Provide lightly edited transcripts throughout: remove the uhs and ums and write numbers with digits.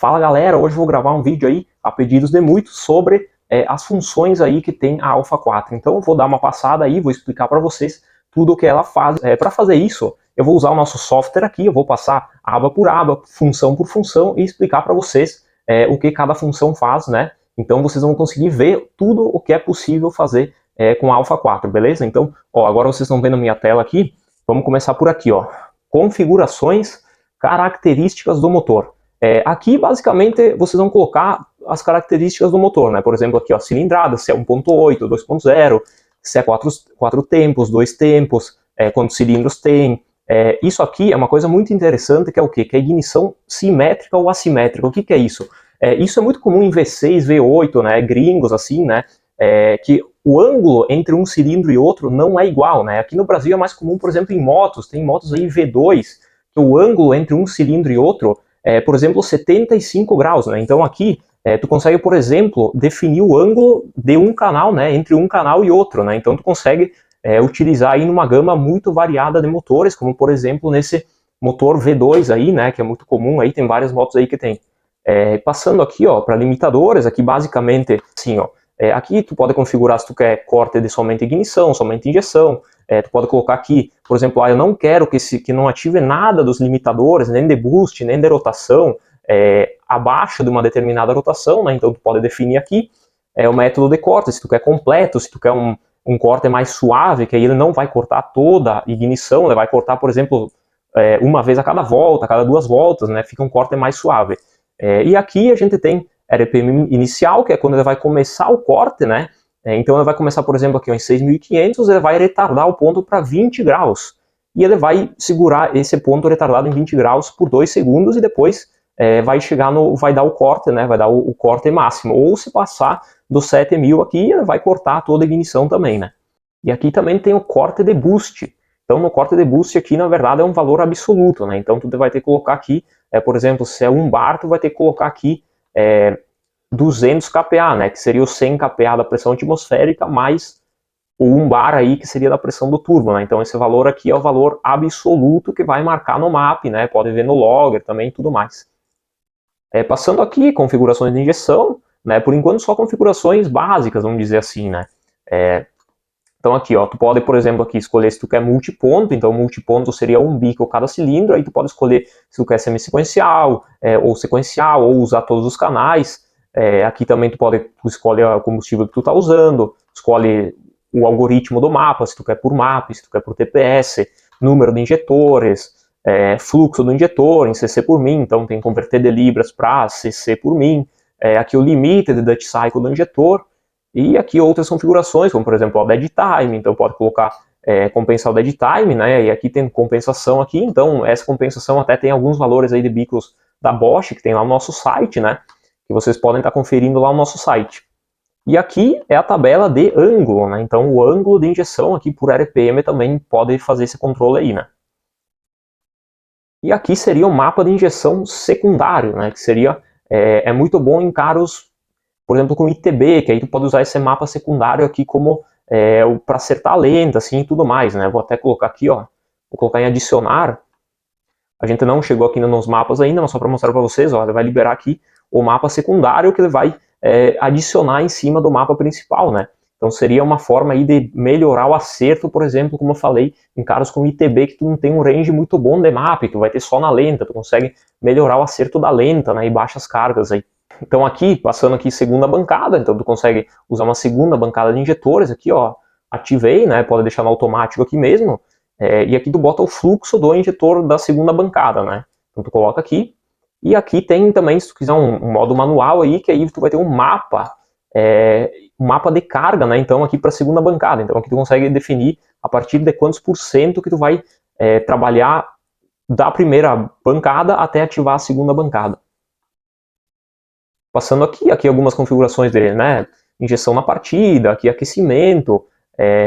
Fala galera, hoje eu vou gravar um vídeo aí, a pedidos de muitos, sobre as funções aí que tem a Alpha 4. Então eu vou dar uma passada aí, vou explicar para vocês tudo o que ela faz. Para fazer isso, eu vou usar o nosso software aqui, eu vou passar aba por aba, função por função e explicar para vocês o que cada função faz, né? Então vocês vão conseguir ver tudo o que é possível fazer com a Alpha 4, beleza? Então, ó, agora vocês estão vendo a minha tela aqui, vamos começar por aqui, ó. Configurações, características do motor. Aqui, basicamente, vocês vão colocar as características do motor, né? Por exemplo, aqui, ó, cilindrada, se é 1.8, 2.0, se é 4 tempos, 2 tempos, quantos cilindros tem. Isso aqui é uma coisa muito interessante, que é o quê? Que é ignição simétrica ou assimétrica. O que é isso? Isso é muito comum em V6, V8, né? Gringos, assim, né? Que o ângulo entre um cilindro e outro não é igual, né? Aqui no Brasil é mais comum, por exemplo, em motos. Tem motos aí V2, que o ângulo entre um cilindro e outro por exemplo, 75 graus, né? Então aqui tu consegue, por exemplo, definir o ângulo de um canal, né? Entre um canal e outro, né? Então tu consegue utilizar aí numa gama muito variada de motores, como por exemplo nesse motor V2 aí, né? Que é muito comum aí, tem várias motos aí que tem. Passando aqui, ó, para limitadores, aqui basicamente, assim, ó. Aqui tu pode configurar se tu quer corte de somente ignição, somente injeção. Tu pode colocar aqui, por exemplo, eu não quero que não ative nada dos limitadores, nem de boost, nem de rotação, abaixo de uma determinada rotação, né? Então tu pode definir aqui o método de corte, se tu quer completo, se tu quer um corte mais suave, que aí ele não vai cortar toda a ignição, ele vai cortar, por exemplo, uma vez a cada volta, a cada 2 voltas, né? Fica um corte mais suave. E aqui a gente tem RPM inicial, que é quando ele vai começar o corte, né? Então ele vai começar, por exemplo, aqui ó, em 6.500, ele vai retardar o ponto para 20 graus. E ele vai segurar esse ponto retardado em 20 graus por 2 segundos e depois vai dar o corte, né? Vai dar o corte máximo. Ou se passar dos 7.000 aqui, ele vai cortar toda a ignição também, né? E aqui também tem o corte de boost. Então no corte de boost aqui, na verdade, é um valor absoluto, né? Então tu vai ter que colocar aqui, por exemplo, se é 1 bar, tu vai ter que colocar aqui 200 kPa, né, que seria o 100 kPa da pressão atmosférica, mais o 1 bar aí, que seria da pressão do turbo, né, então esse valor aqui é o valor absoluto que vai marcar no map, né, pode ver no logger também e tudo mais. Passando aqui, configurações de injeção, né, por enquanto só configurações básicas, vamos dizer assim, né, então aqui, ó, tu pode, por exemplo, aqui escolher se tu quer multiponto, então multiponto seria um bico cada cilindro, aí tu pode escolher se tu quer semi-sequencial, ou sequencial, ou usar todos os canais. Aqui também tu escolhe o combustível que tu está usando, escolhe o algoritmo do mapa, se tu quer por mapa, se tu quer por TPS, número de injetores, fluxo do injetor em cc por min, então tem que converter de libras para cc por min, aqui o limite de Dutch cycle do injetor, e aqui outras configurações, como por exemplo o dead time, então pode colocar, compensar o dead time, né, e aqui tem compensação aqui, então essa compensação até tem alguns valores aí de bicos da Bosch, que tem lá no nosso site, né, que vocês podem estar conferindo lá no nosso site. E aqui é a tabela de ângulo, né, então o ângulo de injeção aqui por RPM também pode fazer esse controle aí, né. E aqui seria o mapa de injeção secundário, né, que seria, muito bom em carros, por exemplo, com ITB, que aí tu pode usar esse mapa secundário aqui como para acertar a lenta, assim, e tudo mais, né? Vou até colocar aqui, ó, vou colocar em adicionar. A gente não chegou aqui nos mapas ainda, mas só para mostrar para vocês, ó, ele vai liberar aqui o mapa secundário que ele vai adicionar em cima do mapa principal, né? Então seria uma forma aí de melhorar o acerto, por exemplo, como eu falei, em carros com ITB que tu não tem um range muito bom de map, que vai ter só na lenta, tu consegue melhorar o acerto da lenta, né, e baixas cargas aí. Então aqui, passando aqui segunda bancada, então tu consegue usar uma segunda bancada de injetores, aqui ó, ativei, né, pode deixar no automático aqui mesmo, e aqui tu bota o fluxo do injetor da segunda bancada, né, então tu coloca aqui, e aqui tem também, se tu quiser um modo manual aí, que aí tu vai ter um mapa de carga, né, então aqui para a segunda bancada, então aqui tu consegue definir a partir de quantos % que tu vai trabalhar da primeira bancada até ativar a segunda bancada. Passando aqui algumas configurações dele, né? Injeção na partida, aqui aquecimento,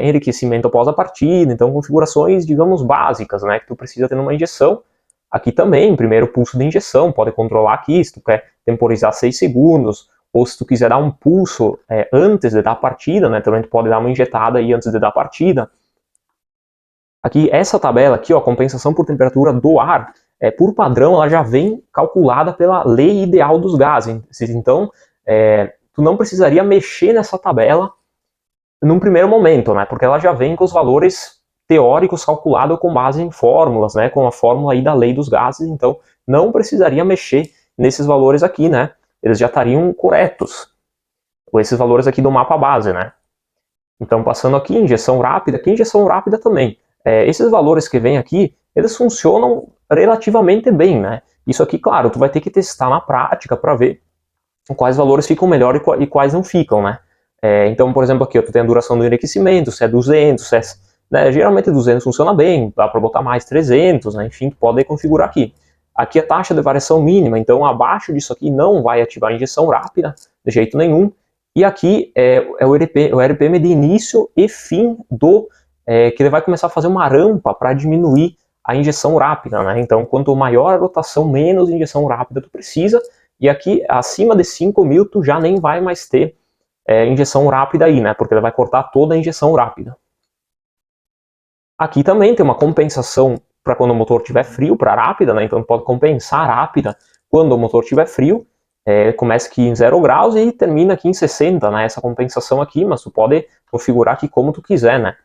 enriquecimento após a partida, então configurações, digamos, básicas, né? Que tu precisa ter numa injeção. Aqui também, primeiro pulso de injeção, pode controlar aqui, se tu quer temporizar 6 segundos, ou se tu quiser dar um pulso antes de dar a partida, né? Também tu pode dar uma injetada aí antes de dar a partida. Aqui, essa tabela aqui, ó, compensação por temperatura do ar, por padrão, ela já vem calculada pela lei ideal dos gases. Então, tu não precisaria mexer nessa tabela num primeiro momento, né? Porque ela já vem com os valores teóricos calculados com base em fórmulas, né? Com a fórmula aí da lei dos gases, então não precisaria mexer nesses valores aqui, né? Eles já estariam corretos. Ou esses valores aqui do mapa base, né? Então, passando aqui, injeção rápida, aqui injeção rápida também. Esses valores que vêm aqui, eles funcionam relativamente bem, né? Isso aqui, claro, tu vai ter que testar na prática para ver quais valores ficam melhor e quais não ficam, né? Então, por exemplo, aqui tu tem a duração do enriquecimento, se é 200, se é, né, geralmente 200 funciona bem, dá para botar mais 300, né, enfim, tu pode configurar aqui. Aqui a taxa de variação mínima, então abaixo disso aqui não vai ativar a injeção rápida, de jeito nenhum. E aqui é o RPM de início e fim que ele vai começar a fazer uma rampa para diminuir a injeção rápida, né? Então, quanto maior a rotação, menos injeção rápida tu precisa. E aqui, acima de 5.000, tu já nem vai mais ter injeção rápida aí, né? Porque ele vai cortar toda a injeção rápida. Aqui também tem uma compensação para quando o motor estiver frio, para rápida, né? Então pode compensar rápida quando o motor estiver frio. Começa aqui em 0 graus e termina aqui em 60, né? Essa compensação aqui, mas tu pode configurar aqui como tu quiser, né?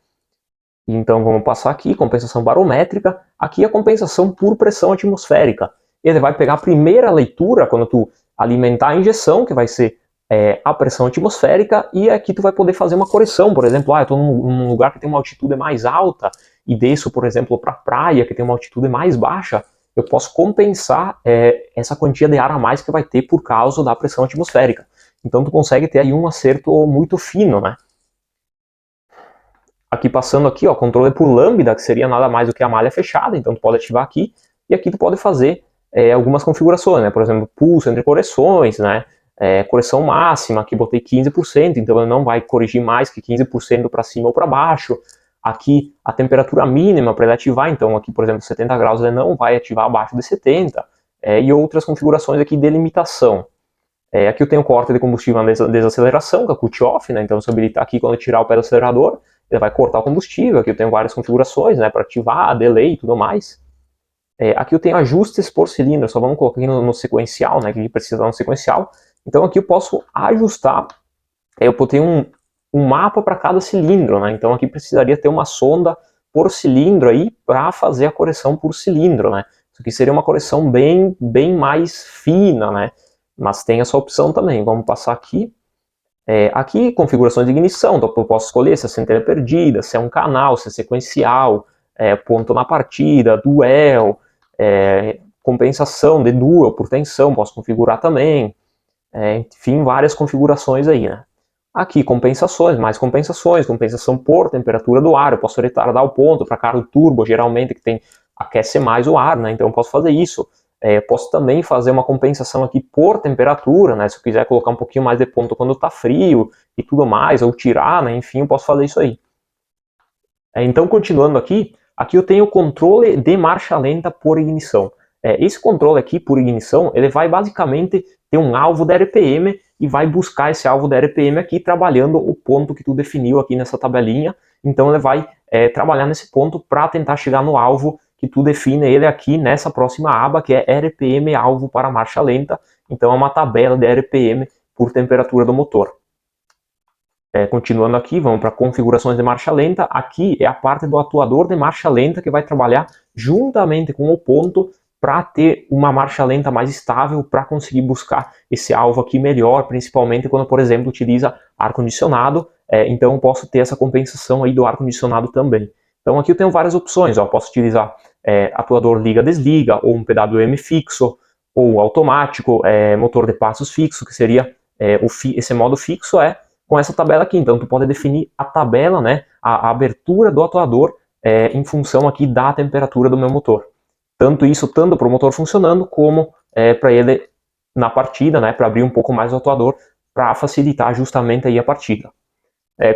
Então vamos passar aqui, compensação barométrica. Aqui a compensação por pressão atmosférica. Ele vai pegar a primeira leitura quando tu alimentar a injeção, que vai ser a pressão atmosférica, e aqui tu vai poder fazer uma correção. Por exemplo, eu estou num lugar que tem uma altitude mais alta e desço, por exemplo, para a praia, que tem uma altitude mais baixa, eu posso compensar essa quantia de ar a mais que vai ter por causa da pressão atmosférica. Então tu consegue ter aí um acerto muito fino, né? Aqui passando aqui, ó, controle por lambda, que seria nada mais do que a malha fechada, então tu pode ativar aqui, e aqui tu pode fazer algumas configurações, né? Por exemplo, pulso entre correções, né? Correção máxima, aqui botei 15%, então ele não vai corrigir mais que 15% para cima ou para baixo. Aqui a temperatura mínima para ele ativar, então aqui, por exemplo, 70 graus ele não vai ativar abaixo de 70, e outras configurações aqui de limitação. Aqui eu tenho corte de combustível na desaceleração, que é cut-off, né? Então se eu habilitar aqui quando eu tirar o pé do acelerador, ele vai cortar o combustível. Aqui eu tenho várias configurações, né, para ativar, delay e tudo mais. Aqui eu tenho ajustes por cilindro, só vamos colocar aqui no sequencial, né, que precisa no sequencial. Então aqui eu posso ajustar, eu botei um mapa para cada cilindro, né? Então aqui precisaria ter uma sonda por cilindro aí para fazer a correção por cilindro, né? Isso aqui seria uma correção bem mais fina, né? Mas tem essa opção também. Vamos passar aqui. Aqui, configurações de ignição, então eu posso escolher se a centelha é perdida, se é um canal, se é sequencial, ponto na partida, duel, compensação de duel por tensão, posso configurar também. Enfim, várias configurações aí, né? Aqui, compensações, mais compensações, compensação por temperatura do ar, eu posso retardar o ponto para carro turbo, geralmente, que aquece mais o ar, né? Então eu posso fazer isso. Posso também fazer uma compensação aqui por temperatura, né? Se eu quiser colocar um pouquinho mais de ponto quando está frio e tudo mais, ou tirar, né? Enfim, eu posso fazer isso aí. Então, continuando aqui eu tenho o controle de marcha lenta por ignição. Esse controle aqui por ignição, ele vai basicamente ter um alvo da RPM e vai buscar esse alvo da RPM aqui, trabalhando o ponto que tu definiu aqui nessa tabelinha. Então ele vai trabalhar nesse ponto para tentar chegar no alvo que tu define ele aqui nessa próxima aba, que é RPM alvo para marcha lenta. Então é uma tabela de RPM por temperatura do motor. Continuando aqui, vamos para configurações de marcha lenta. Aqui é a parte do atuador de marcha lenta que vai trabalhar juntamente com o ponto para ter uma marcha lenta mais estável, para conseguir buscar esse alvo aqui melhor, principalmente quando, por exemplo, utiliza ar-condicionado. Então eu posso ter essa compensação aí do ar-condicionado também. Então aqui eu tenho várias opções, ó. Posso utilizar atuador liga-desliga, ou um PWM fixo, ou automático, motor de passos fixo, que seria esse modo fixo com essa tabela aqui. Então tu pode definir a tabela, né, a abertura do atuador em função aqui da temperatura do meu motor. Tanto para o motor funcionando, como para ele na partida, né, para abrir um pouco mais o atuador, para facilitar justamente aí a partida.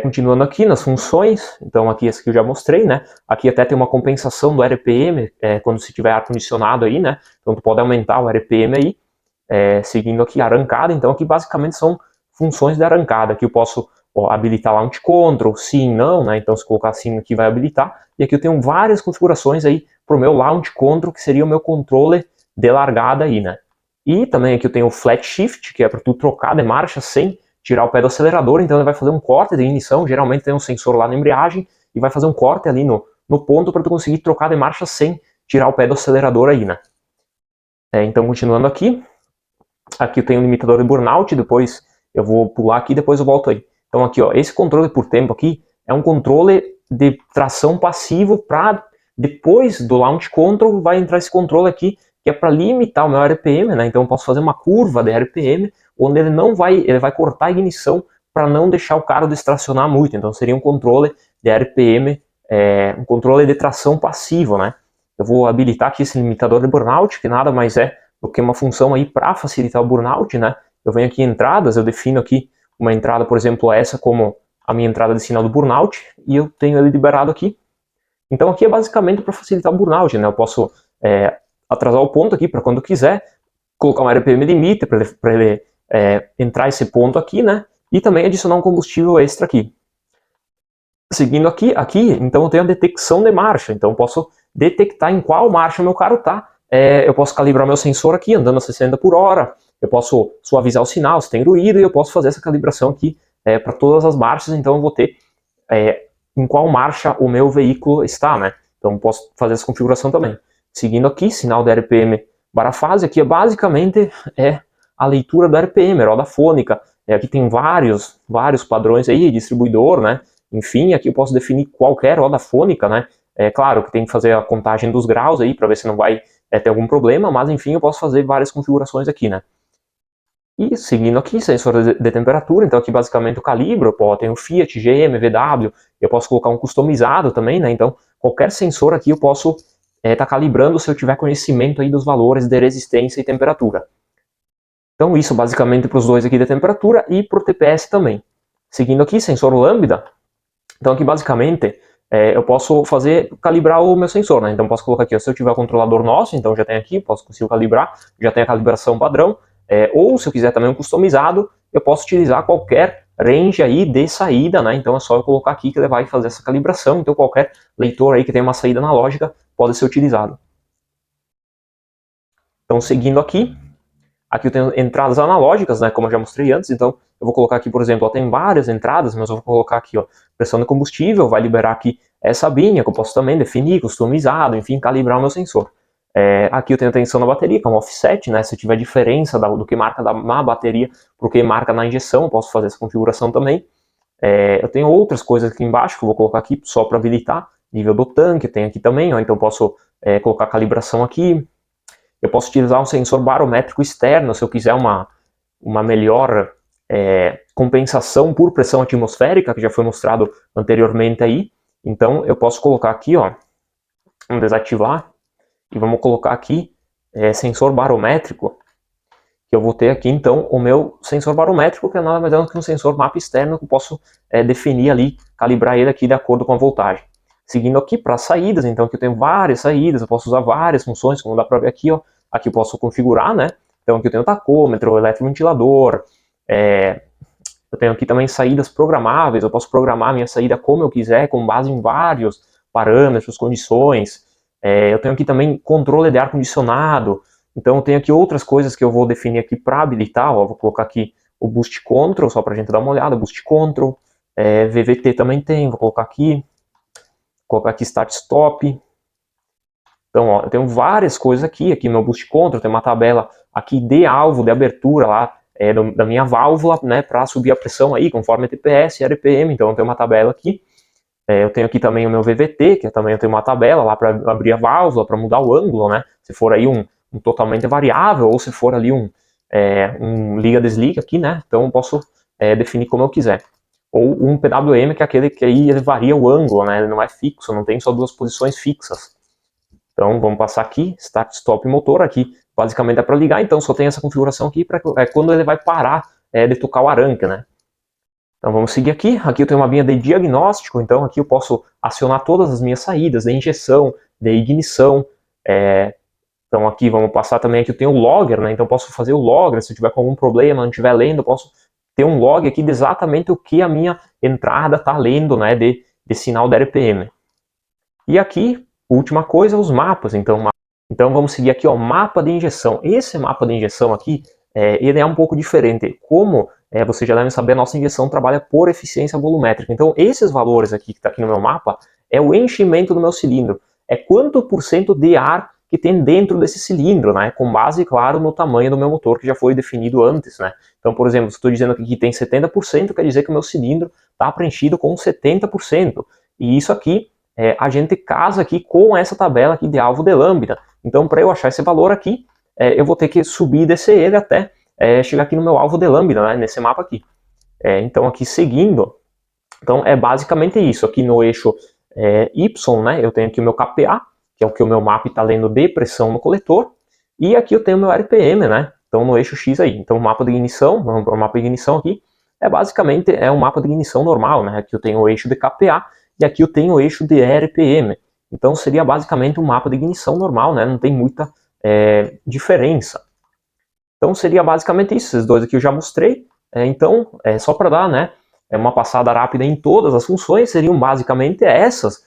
Continuando aqui nas funções, então aqui essa que eu já mostrei, né, aqui até tem uma compensação do RPM, quando se tiver ar-condicionado aí, né, então tu pode aumentar o RPM aí, seguindo aqui a arrancada. Então aqui basicamente são funções de arrancada. Aqui eu posso habilitar launch control, sim, não, né? Então se colocar sim aqui vai habilitar. E aqui eu tenho várias configurações aí para o meu launch control, que seria o meu controle de largada aí, né? E também aqui eu tenho o flat shift, que é para tu trocar de marcha sem tirar o pé do acelerador, então ele vai fazer um corte de ignição, geralmente tem um sensor lá na embreagem, e vai fazer um corte ali no ponto para tu conseguir trocar de marcha sem tirar o pé do acelerador aí, né? Então, continuando aqui eu tenho um limitador de burnout, depois eu vou pular aqui, depois eu volto aí. Então aqui, ó, esse controle por tempo aqui é um controle de tração passivo para depois do launch control vai entrar esse controle aqui que é para limitar o meu RPM, né? Então eu posso fazer uma curva de RPM onde ele vai cortar a ignição para não deixar o carro distracionar muito. Então seria um controle de RPM, um controle de tração passivo, né? Eu vou habilitar aqui esse limitador de burnout, que nada mais é do que uma função aí para facilitar o burnout, né? Eu venho aqui em entradas, eu defino aqui uma entrada, por exemplo, essa como a minha entrada de sinal do burnout, e eu tenho ele liberado aqui. Então aqui é basicamente para facilitar o burnout, né? Eu posso atrasar o ponto aqui para quando quiser, colocar um RPM limite para ele entrar esse ponto aqui, né? E também adicionar um combustível extra aqui. Seguindo aqui, então eu tenho a detecção de marcha, então eu posso detectar em qual marcha meu carro está. Eu posso calibrar meu sensor aqui andando a 60 por hora, eu posso suavizar o sinal se tem ruído, e eu posso fazer essa calibração aqui para todas as marchas, então eu vou ter em qual marcha o meu veículo está, né? Então eu posso fazer essa configuração também. Seguindo aqui, sinal da RPM para fase, aqui basicamente a leitura da RPM, roda fônica. Aqui tem vários padrões aí, distribuidor, né? Enfim, aqui eu posso definir qualquer roda fônica, né? É claro que tem que fazer a contagem dos graus aí para ver se não vai ter algum problema, mas enfim, eu posso fazer várias configurações aqui, né? E seguindo aqui, sensor de temperatura, então aqui basicamente eu calibro, eu tenho Fiat, GM, VW, eu posso colocar um customizado também, né? Então qualquer sensor aqui eu posso estar calibrando se eu tiver conhecimento aí dos valores de resistência e temperatura. Então isso basicamente para os dois aqui de temperatura e para o TPS também. Seguindo aqui, sensor lambda, então aqui basicamente eu posso calibrar o meu sensor, né? Então posso colocar aqui, ó, se eu tiver o controlador nosso, então já tem aqui, consigo calibrar, já tem a calibração padrão, ou se eu quiser também um customizado, eu posso utilizar qualquer range aí de saída, né? Então é só eu colocar aqui que ele vai fazer essa calibração, então qualquer leitor aí que tem uma saída analógica pode ser utilizado. Então seguindo aqui eu tenho entradas analógicas, né, como eu já mostrei antes, então eu vou colocar aqui, por exemplo, tem várias entradas, mas eu vou colocar aqui, ó, pressão de combustível, vai liberar aqui essa binha, que eu posso também definir, customizado, enfim, calibrar o meu sensor. Aqui eu tenho a tensão da bateria, que é um offset, né, se tiver diferença do que marca na bateria para o que marca na injeção, eu posso fazer essa configuração também. Eu tenho outras coisas aqui embaixo, que eu vou colocar aqui só para habilitar, nível do tanque, tem aqui também, ó, então eu posso colocar calibração aqui. Eu posso utilizar um sensor barométrico externo, se eu quiser uma melhor compensação por pressão atmosférica, que já foi mostrado anteriormente aí. Então eu posso colocar aqui, ó, vamos desativar, e vamos colocar aqui sensor barométrico, que eu vou ter aqui então o meu sensor barométrico, que é nada mais é do que um sensor mapa externo que eu posso definir ali, calibrar ele aqui de acordo com a voltagem. Seguindo aqui para as saídas, então aqui eu tenho várias saídas, eu posso usar várias funções, como dá para ver aqui, ó. Aqui eu posso configurar, né? Então aqui eu tenho tacômetro, eletroventilidor, eu tenho aqui também saídas programáveis, eu posso programar a minha saída como eu quiser, com base em vários parâmetros, condições. Eu tenho aqui também controle de ar-condicionado, então eu tenho aqui outras coisas que eu vou definir aqui para habilitar, ó, vou colocar aqui o Boost Control, só para a gente dar uma olhada, Boost Control, VVT também tem, vou colocar aqui Start Stop. Então, ó, eu tenho várias coisas aqui meu Boost Control, tem uma tabela aqui de alvo, de abertura lá, da minha válvula, né, para subir a pressão aí, conforme TPS e RPM, então eu tenho uma tabela aqui. Eu tenho aqui também o meu VVT, que também eu tenho uma tabela lá para abrir a válvula, para mudar o ângulo, né, se for aí um totalmente variável, ou se for ali um liga-desliga aqui, né, então eu posso definir como eu quiser. Ou um PWM, que é aquele que aí ele varia o ângulo, né, ele não é fixo, não tem só duas posições fixas. Então vamos passar aqui, Start Stop Motor, aqui basicamente é para ligar, então só tem essa configuração aqui para quando ele vai parar de tocar o arranque, né? Então vamos seguir aqui eu tenho uma linha de diagnóstico, então aqui eu posso acionar todas as minhas saídas, de injeção, de ignição, então aqui vamos passar também, aqui eu tenho o logger, né? Então eu posso fazer o logger, se eu tiver com algum problema, não estiver lendo, eu posso ter um log aqui de exatamente o que a minha entrada está lendo, né, de sinal da RPM. E aqui, Última coisa, os mapas. Então vamos seguir aqui, ó, mapa de injeção. Esse mapa de injeção aqui, ele é um pouco diferente. Como vocês já devem saber, a nossa injeção trabalha por eficiência volumétrica. Então esses valores aqui que está aqui no meu mapa é o enchimento do meu cilindro. É quanto por cento de ar que tem dentro desse cilindro, né? Com base, claro, no tamanho do meu motor que já foi definido antes, né? Então, por exemplo, se estou dizendo aqui que tem 70%, quer dizer que o meu cilindro está preenchido com 70%. E isso aqui a gente casa aqui com essa tabela aqui de alvo de lambda. Então, para eu achar esse valor aqui, eu vou ter que subir e descer ele até chegar aqui no meu alvo de lambda, né, nesse mapa aqui. Então, aqui seguindo, então é basicamente isso. Aqui no eixo Y, né, eu tenho aqui o meu KPA, que é o que o meu mapa está lendo de pressão no coletor, e aqui eu tenho o meu RPM, né, então no eixo X aí. Então o mapa de ignição, o mapa de ignição aqui, basicamente um mapa de ignição normal, né, aqui eu tenho o eixo de KPA, e aqui eu tenho o eixo de RPM. Então seria basicamente um mapa de ignição normal, né, não tem muita diferença. Então seria basicamente isso, esses dois aqui eu já mostrei. Então, só para dar, né, uma passada rápida em todas as funções, seriam basicamente essas.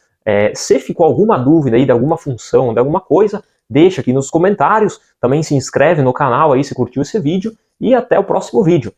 Se ficou alguma dúvida aí de alguma função, de alguma coisa, deixa aqui nos comentários. Também se inscreve no canal aí se curtiu esse vídeo. E até o próximo vídeo.